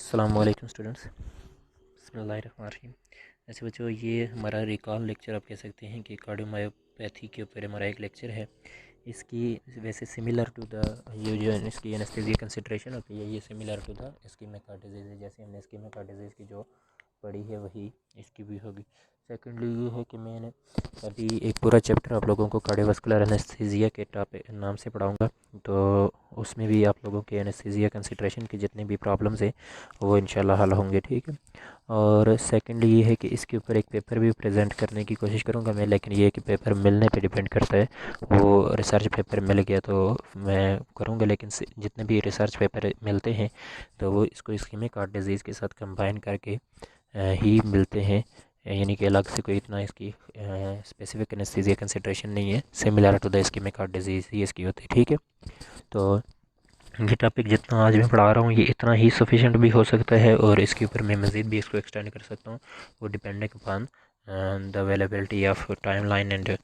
अस्सलामुअलैकुम स्टूडेंट्स, बिस्मिल्लाहिर्रहमानिर्रहीम। ऐसे बच्चों, ये हमारा रिकॉल लेक्चर आप कह सकते हैं कि कार्डियोमायोपैथी के ऊपर हमारा एक लेक्चर है। इसकी वैसे सिमिलर टू द ये जो इसकी एनेस्थीसिया कंसिडरेशन होती है, ये similar to the ischaemic heart disease है। जैसे हमने इस्कीमिक हार्ट डिजीज़ की जो पढ़ी है वही इसकी भी होगी। सेकेंडली ये है कि मैंने अभी एक पूरा चैप्टर आप लोगों को कार्डियोवास्कुलर एनेस्थीसिया के टॉपिक नाम से पढ़ाऊंगा, तो उसमें भी आप लोगों के एनेस्थीसिया कंसिडरेशन के जितने भी प्रॉब्लम्स हैं वो इंशाल्लाह हल होंगे, ठीक है। और सेकेंडली ये है कि इसके ऊपर एक पेपर भी प्रेजेंट करने की कोशिश करूँगा मैं, लेकिन ये है कि पेपर मिलने पे डिपेंड करता है। वो रिसर्च पेपर मिल गया तो मैं करूँगा, लेकिन जितने भी रिसर्च पेपर मिलते हैं तो वो इसको इस्कीमिक हार्ट डिजीज़ के साथ कंबाइन करके ही मिलते हैं, यानी कि अलग से कोई इतना इसकी स्पेसिफिक एनेस्थीसिया कंसिडरेशन नहीं है। Similar to the ischaemic heart disease ही इसकी होती है, ठीक है। तो ये टॉपिक जितना आज मैं पढ़ा रहा हूँ ये इतना ही सफिशेंट भी हो सकता है, और इसके ऊपर मैं मज़ीद भी इसको एक्सटेंड कर सकता हूँ। वो depending upon the availability of time line and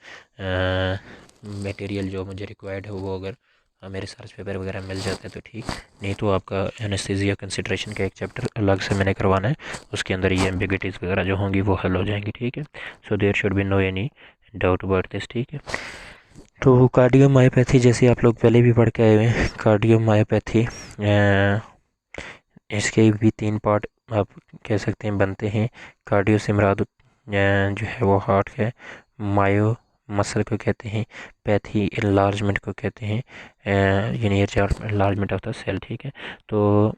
material जो मुझे रिक्वायर्ड है। वो अगर हमें रिसर्च पेपर वगैरह मिल जाता है तो ठीक, नहीं तो आपका एनेस्थीसिया कंसिडरेशन का एक चैप्टर अलग से मैंने करवाना है। उसके अंदर ये एम्बिग्विटीज़ वगैरह जो होंगी वो हल हो जाएंगी, ठीक है। So there should be no any doubt about this, ठीक है। तो कार्डियोमायोपैथी जैसे आप लोग पहले भी पढ़ के आए हुए हैं, कार्डियोमायोपैथी इसके भी 3 पार्ट आप कह सकते हैं बनते हैं। कार्डियो से मुराद जो है वो हार्ट है, मायो मसल को कहते हैं, पैथी इनलार्जमेंट को कहते हैं, यानी इनलार्जमेंट ऑफ द सेल, ठीक है। तो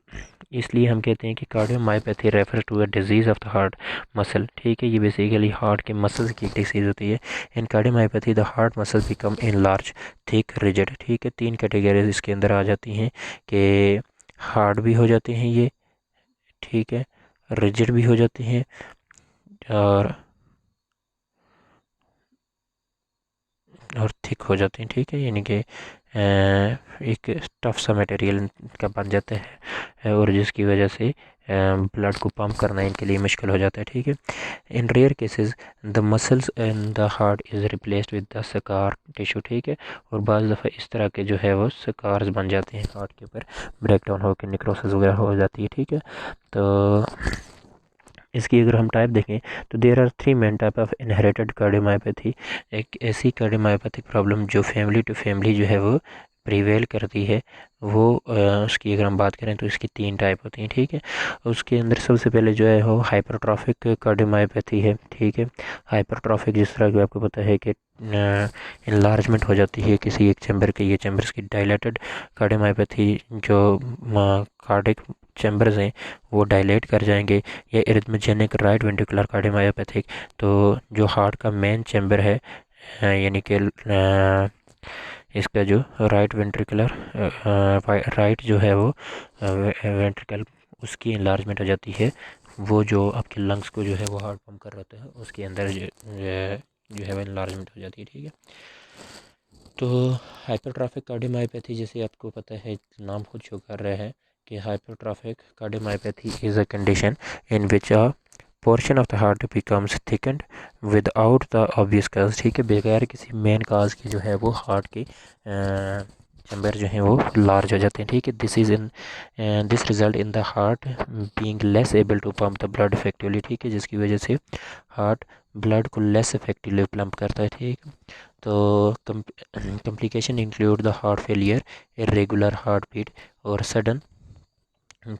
इसलिए हम कहते हैं कि cardiomyopathy refer to a disease of the heart muscle, ठीक है। ये बेसिकली हार्ट के मसल्स की एक डिसीज़ होती है। In cardiomyopathy the heart muscle become enlarge thick rigid, ठीक है। 3 कैटेगरीज इसके अंदर आ जाती हैं कि हार्ड भी हो जाते हैं ये, ठीक है, रिजिड भी हो जाते हैं और थिक हो जाते हैं, ठीक है। यानी कि एक टफ सा मटेरियल का बन जाता है, और जिसकी वजह से ब्लड को पंप करना इनके लिए मुश्किल हो जाता है, ठीक है। In rare cases the muscles in the heart is replaced with the scar tissue, ठीक है। और बाज़ दफ़ा इस तरह के जो है वो स्कार्स बन जाते हैं हार्ट के ऊपर, ब्रेक डाउन होकर निक्रोसिस वगैरह हो जाती है, ठीक है। तो इसकी अगर हम टाइप देखें तो there are 3 main type of inherited cardiomyopathy. एक ऐसी कार्डियोमायोपैथिक प्रॉब्लम जो फैमिली टू फैमिली जो है वो प्रिवेल करती है, वो उसकी अगर हम बात करें तो इसकी 3 टाइप होती हैं, ठीक है। उसके अंदर सबसे पहले जो है वो हाइपरट्रॉफिक कार्डियोमायोपैथी है, ठीक है। हाइपरट्रॉफिक जिस तरह की आपको पता है कि इनलार्जमेंट हो जाती है किसी एक चैम्बर के, ये चैम्बर्स की डायलेटेड कार्डियोमायोपैथी जो कार्डिक चैम्बर्स हैं वो डायलेट कर जाएंगे। या इरिथमोजेनिक राइट वेंट्रिकुलर कार्डियोमायोपैथिक, तो जो हार्ट का मेन चैम्बर है, यानी कि इसका जो राइट वेंट्रिकुलर राइट जो है वो वेंट्रिकल, उसकी इनलार्जमेंट हो जाती है। वो जो आपके लंग्स को जो है वो हार्ट पंप कर रहा होता है, उसके अंदर जो है वो इनलार्जमेंट हो जाती है, ठीक है। तो हाइपरट्रॉफिक कार्डियोमायोपैथी जैसे आपको पता है, नाम खुद शो कर रहा है कि hypertrophic cardiomyopathy is a condition in which a portion of the heart becomes thickened without the obvious cause, ठीक है। बगैर किसी मेन काज के जो है वो हार्ट के चैम्बर जो हैं वो लार्ज हो जाते हैं, ठीक है। This result in the heart being less able to pump the blood effectively, ठीक है, जिसकी वजह से हार्ट ब्लड को लेस इफेक्टिवली पंप करता है, ठीक है। तो complication include the heart failure, irregular heart beat और सडन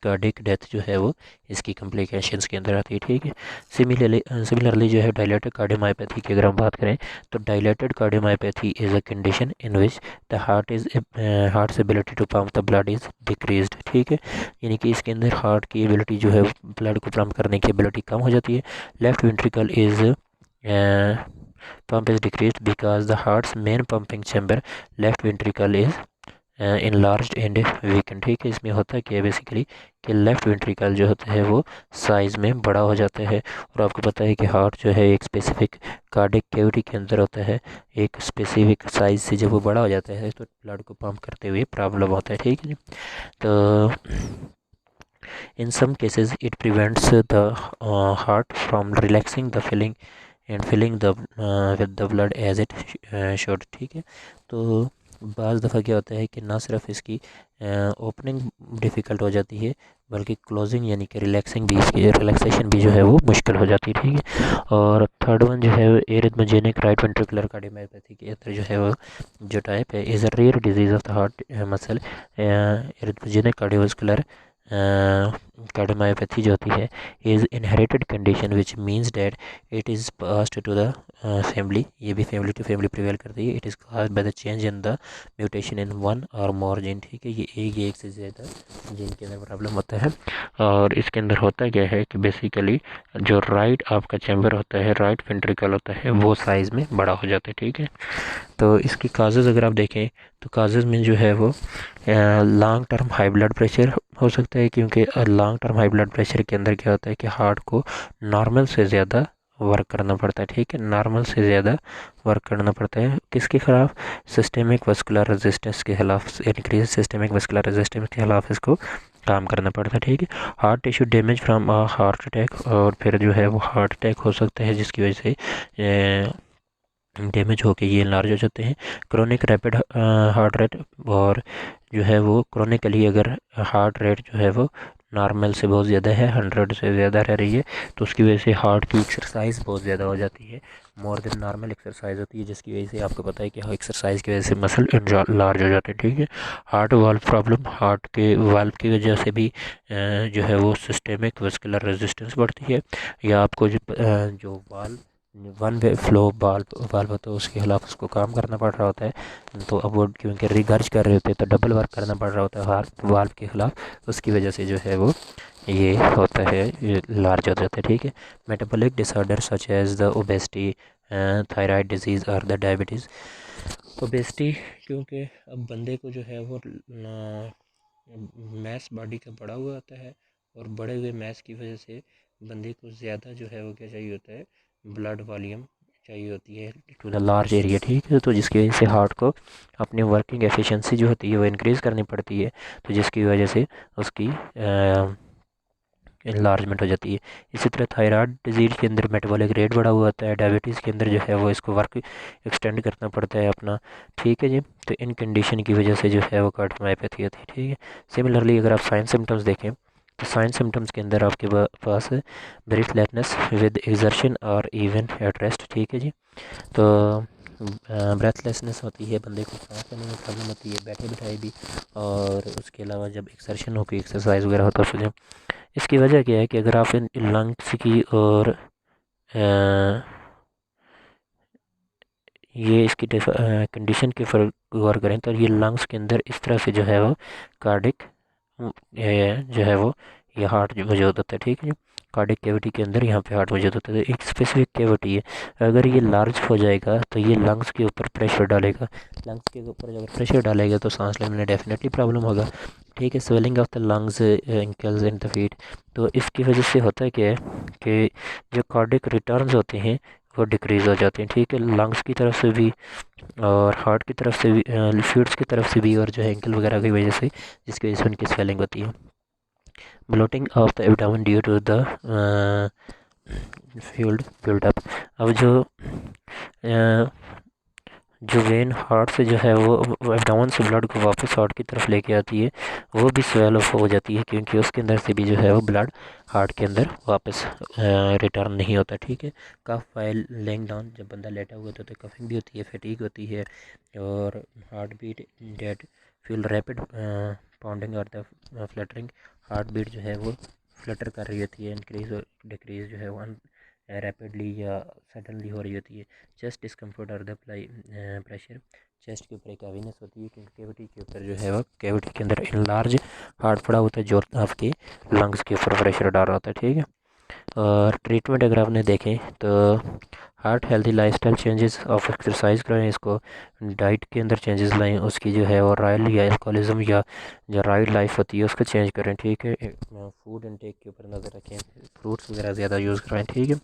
कार्डिक डेथ जो है वो इसकी कम्प्लिकेशंस के अंदर आती है, ठीक है। सिमिलरली जो है डायलेटेड कार्डियोमायोपैथी की अगर हम बात करें तो dilated cardiomyopathy is a condition in which the heart's ability to pump the blood is decreased, ठीक है। यानी कि इसके अंदर हार्ट की एबिलिटी जो है ब्लड को पंप करने की एबिलिटी कम हो जाती है। Left ventricle is pump is decreased because the heart's main pumping chamber left ventricle is enlarged and weakened, ठीक है। इसमें होता क्या है बेसिकली कि लेफ्ट वेंट्रिकल जो होता है वो साइज़ में बड़ा हो जाता है, और आपको पता है कि हार्ट जो है एक स्पेसिफिक कार्डिक कैविटी के अंदर होता है। एक स्पेसिफिक साइज़ से जब वो बड़ा हो जाता है तो ब्लड को पंप करते हुए प्रॉब्लम होता है, ठीक है। तो in some cases it prevents the heart from relaxing the feeling and filling the with the blood as it should, ठीक है। तो बाज़ दफ़ा क्या होता है कि ना सिर्फ इसकी ओपनिंग डिफ़िकल्ट हो जाती है, बल्कि क्लोजिंग यानी कि रिलैक्सेशन भी जो है वो मुश्किल हो जाती है, ठीक है। और थर्ड वन जो है एरिथमोजेनिक राइट वेंट्रिकुलर कार्डियोमायोपैथी के अंदर जो है वो जो टाइप है is a rare disease of the heart muscle. Arrhythmogenic cardiovascular cardiomyopathy जो होती है is inherited condition which means that it is passed to the family, ये भी फैमिली टू फैमिली प्रिवेल करती है। It is caused by the change in the mutation in one or more gene, ठीक है। ये एक से ज़्यादा जीन के अंदर प्रॉब्लम होता है। और इसके अंदर होता क्या है कि बेसिकली जो राइट आपका चैम्बर होता है, राइट वेंट्रिकल होता है, वो साइज़ में बड़ा हो जाता है, ठीक है। तो इसकी काजेज़ अगर आप देखें तो काजेज़ में जो है वो long term high blood pressure हो सकता है, क्योंकि long term high blood pressure के अंदर क्या होता है कि हार्ट को नॉर्मल से ज़्यादा वर्क करना पड़ता है, ठीक है। नॉर्मल से ज़्यादा वर्क करना पड़ता है किसके खिलाफ? सिस्टेमिक वस्कुलर रेजिस्टेंस के खिलाफ, इंक्रीज सिस्टेमिक वस्कुलर रेजिस्टेंस के खिलाफ इसको काम करना पड़ता है, ठीक है। Heart tissue damage from heart attack, और फिर जो है वो हार्ट अटैक हो सकता है जिसकी वजह से डैमेज होके ये लार्ज हो जाते हैं। क्रोनिक रैपिड हार्ट रेट, और जो है वो क्रोनिकली अगर हार्ट रेट जो है वो नॉर्मल से बहुत ज़्यादा है, 100 से ज़्यादा रह रही है, तो उसकी वजह से हार्ट की एक्सरसाइज बहुत ज़्यादा हो जाती है, मोर देन नॉर्मल एक्सरसाइज होती है, जिसकी वजह से आपको पता है कि एक्सरसाइज की वजह से मसल लार्ज हो जाते हैं, ठीक है। हार्ट वाल्व प्रॉब्लम, हार्ट के वाल्व की वजह से भी जो है वो सिस्टेमिक वस्कुलर रेजिस्टेंस बढ़ती है, या आपको जो valve one way flow valve होता है उसके खिलाफ उसको काम करना पड़ रहा होता है, तो अब वो क्योंकि रिगार्ज कर रहे होते हैं तो डबल वर्क करना पड़ रहा होता है हार्ट वाल्व के खिलाफ, उसकी वजह से जो है वो ये होता है, ये लार्ज हो जाता है, ठीक है। Metabolic disorder such as the obesity, thyroid disease और द डायबिटीज़। ओबेसिटी, क्योंकि अब बंदे को जो है वो मैस बॉडी का बढ़ा हुआ होता है, और बढ़े हुए मैस की वजह से बंदे को ज़्यादा जो है वो क्या चाहिए होता है, ब्लड वॉल्यूम चाहिए होती है टू द लार्ज एरिया, ठीक है। तो जिसकी वजह से हार्ट को अपनी वर्किंग एफिशिएंसी जो होती है वो इंक्रीज़ करनी पड़ती है, तो जिसकी वजह से उसकी इनलार्जमेंट हो जाती है। इसी तरह थायराइड डिजीज़ के अंदर मेटाबॉलिक रेट बढ़ा हुआ होता है, डायबिटीज़ के अंदर जो है वो इसको वर्क एक्सटेंड करना पड़ता है अपना, ठीक है जी। तो इन कंडीशन की वजह से जो है वो कार्डियोमायोपैथी होती है, ठीक है। सिमिलरली अगर आप साइन सिम्टम्स देखें तो साइन सिम्टम्स के अंदर आपके पास ब्रीथलेसनेस विद एक्सर्शन और इवन एट रेस्ट, ठीक है जी। तो ब्रेथलेसनेस होती है, बंदे को सांस लेने में प्रॉब्लम होती है बैठे बिठाए भी, और उसके अलावा जब एक्सर्शन हो कोई एक्सरसाइज वगैरह होता है। इसकी वजह क्या है कि अगर आप इन लंग्स की और ये इसकी कंडीशन के ऊपर गौर करें तो ये लंग्स के अंदर इस तरह से जो है वो कार्डिक जो है वो ये हार्ट जो मौजूद होता है, ठीक है। कार्डिक कैविटी के अंदर यहाँ पे हार्ट मौजूद होता है, तो एक स्पेसिफिक कैविटी है, अगर ये लार्ज हो जाएगा तो ये लंग्स के ऊपर प्रेशर डालेगा, लंग्स के ऊपर जब प्रेशर डालेगा तो सांस लेने में डेफिनेटली प्रॉब्लम होगा, ठीक है। Swelling of the lungs, ankles and the feet, तो इसकी वजह से होता है क्या है कि जो कार्डिक रिटर्न्स होते हैं वो डिक्रीज़ हो जाते हैं, ठीक है। लंग्स की तरफ से भी और हार्ट की तरफ से भी, फीट्स की तरफ से भी, और जो है एंकल वगैरह की वजह से, जिसकी वजह से उनकी स्वेलिंग होती है। Bloating of the abdomen due to the fluid buildup, अब जो वेन हार्ट से जो है वो एब्डोमेन से ब्लड को वापस हार्ट की तरफ लेके आती है, वो भी स्वेल ऑफ हो जाती है, क्योंकि उसके अंदर से भी जो है वो ब्लड हार्ट के अंदर वापस रिटर्न नहीं होता, ठीक है। कफ वाइल लेइंग डाउन, जब बंदा लेटा हुआ होता है तो कफिंग भी होती है, फटीग होती है, और heart beat that feel rapid pounding और द फ्लटरिंग, हार्ट बीट जो है वो फ्लटर कर रही होती है, इंक्रीज और डिक्रीज जो है वो रैपिडली या सडनली हो रही होती है। चेस्ट डिस्कम्फर्ट और द प्रेशर, चेस्ट के ऊपर एक हैवीनेस होती है, क्योंकि कैविटी के ऊपर जो है वो कैविटी के अंदर इनलार्ज हार्ट पड़ा होता है जो आपके लंग्स के ऊपर प्रेशर डाल रहा होता है, ठीक है। और ट्रीटमेंट अगर आपने देखें तो heart healthy lifestyle changes of exercise करें, इसको डाइट के अंदर चेंजेस लाएं, उसकी जो है और रॉयल या एल्कोहलिज्म या जो रॉयल लाइफ होती है उसको चेंज करें, ठीक है। फूड इनटेक के ऊपर नज़र रखें, फ्रूट्स वगैरह ज़्यादा यूज़ करें, ठीक है।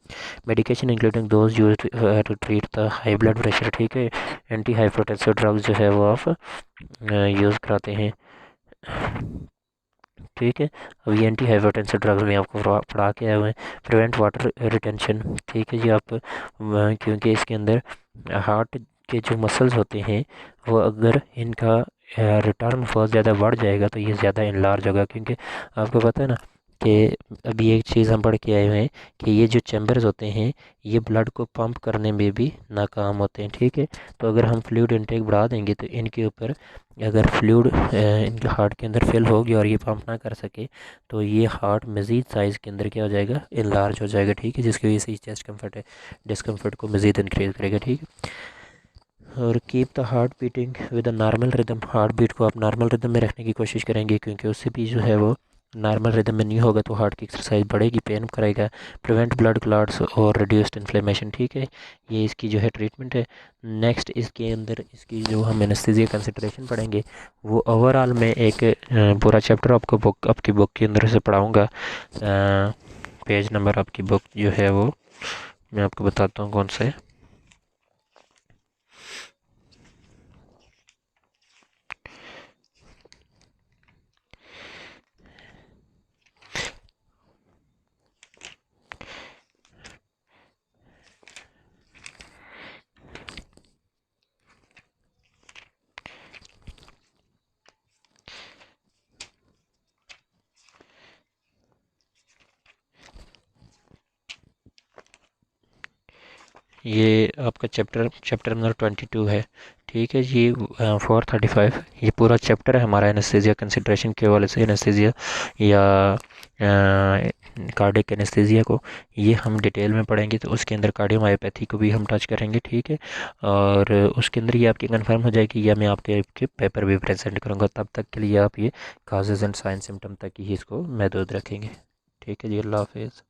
Medication including those use to treat the high blood pressure, ठीक है। एंटी हाइपरटेंसिव ड्रग्स जो है वो आप यूज़ कराते हैं, ठीक है। अब ये एंटी हाइपरटेंसिव ड्रग्स में आपको पढ़ा के आए हुए हैं। प्रिवेंट वाटर रिटेंशन, ठीक है जी। आप क्योंकि इसके अंदर हार्ट के जो मसल्स होते हैं वो अगर इनका रिटर्न बहुत ज़्यादा बढ़ जाएगा तो ये ज़्यादा इनलार्ज होगा, क्योंकि आपको पता है ना कि अभी एक चीज़ हम पढ़ के आए हुए हैं कि ये जो चैम्बर्स होते हैं ये ब्लड को पंप करने में भी नाकाम होते हैं, ठीक है। तो अगर हम फ्लूइड इनटेक बढ़ा देंगे तो इनके ऊपर अगर फ्लूइड इनके हार्ट के अंदर फिल होगी और ये पंप ना कर सके तो ये हार्ट मज़ीद साइज़ के अंदर क्या हो जाएगा, इनलार्ज हो जाएगा, ठीक है, जिसकी वजह से चेस्ट कम्फर्ट है डिस्कम्फर्ट को मज़ीद इंक्रीज़ करेगा, ठीक है। और keep the heart beating with a normal rhythm, heart beat को आप नॉर्मल रिदम में रखने की कोशिश करेंगे, क्योंकि उससे भी जो है वो नॉर्मल रिदम में नहीं होगा तो हार्ट की एक्सरसाइज बढ़ेगी, पेन करेगा। प्रिवेंट ब्लड क्लॉट्स और रिड्यूस्ड इन्फ्लेमेशन, ठीक है, ये इसकी जो है ट्रीटमेंट है। नेक्स्ट इसके अंदर इसकी जो हम एनेस्थीसिया कंसिडरेशन पढ़ेंगे वो ओवरऑल में एक पूरा चैप्टर आपको आपकी बुक के अंदर से पढ़ाऊँगा। पेज नंबर आपकी बुक जो है वो मैं आपको बताता हूँ कौन सा है। ये आपका चैप्टर नंबर 22 है, ठीक है जी। 435 ये पूरा चैप्टर है हमारा एनेस्थीसिया कंसिडरेशन के वाले से, एनेस्थीसिया या कार्डियक एनेस्थीसिया को ये हम डिटेल में पढ़ेंगे, तो उसके अंदर कार्डियोमायोपैथी को भी हम टच करेंगे, ठीक है। और उसके अंदर ये आपकी कंफर्म हो जाएगी या मैं आपके पेपर भी प्रेजेंट करूँगा, तब तक के लिए आप ये काजेज़ एंड साइन सिम्टम तक ही इसको महदूद रखेंगे, ठीक है जी। अल्लाह हाफिज़।